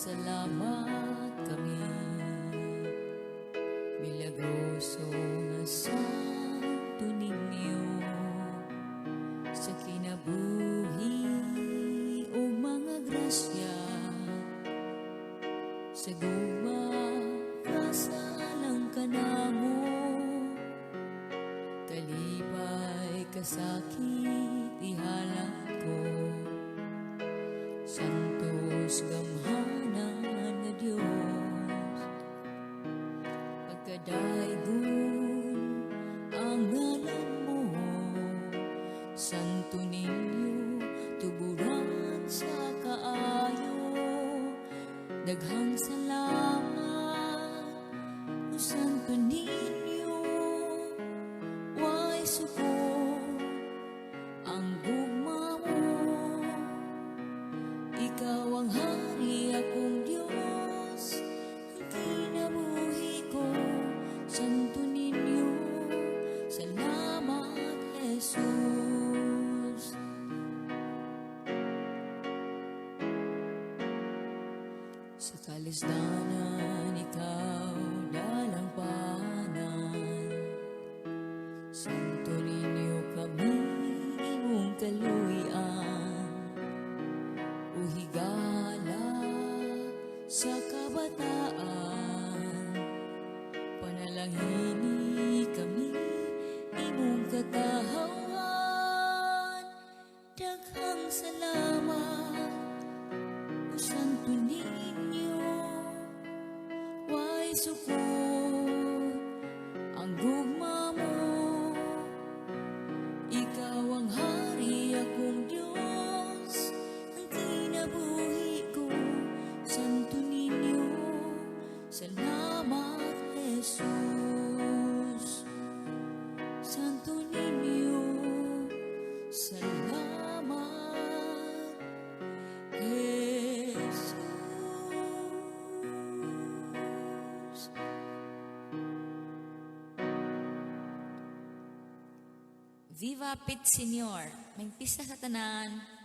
salamat kami, milagroso nga santo ninyo, sa kinabuhi o mga grasya, sa guma kasalang kanamo, kalipay kasakit ihalat ko, santos gamhanan nga Diyos, pagkadaigon ang ngalan mo, santo ninyo tuburan sa kaayo, daghang salamat o santo ninyo, way suko ang gugma mo, ikaw ang hari akong Diyos, ang kinabuhi ko, santo ninyo, salamat Jesus. Sa kalisdanan ikaw dalampanan, santo ninyo kami imong kaluyan, o higala sa kabataan, panalangini kami imong katahawan, daghang salamat o santo ninyo, way sukod ang gugma mo, ikaw ang hari akong Diyos, ang kinabuhi ko, santo ninyo, salamat Jesus, santo ninyo, salamat Jesus. Viva Pit Senior, may pista sa tanan.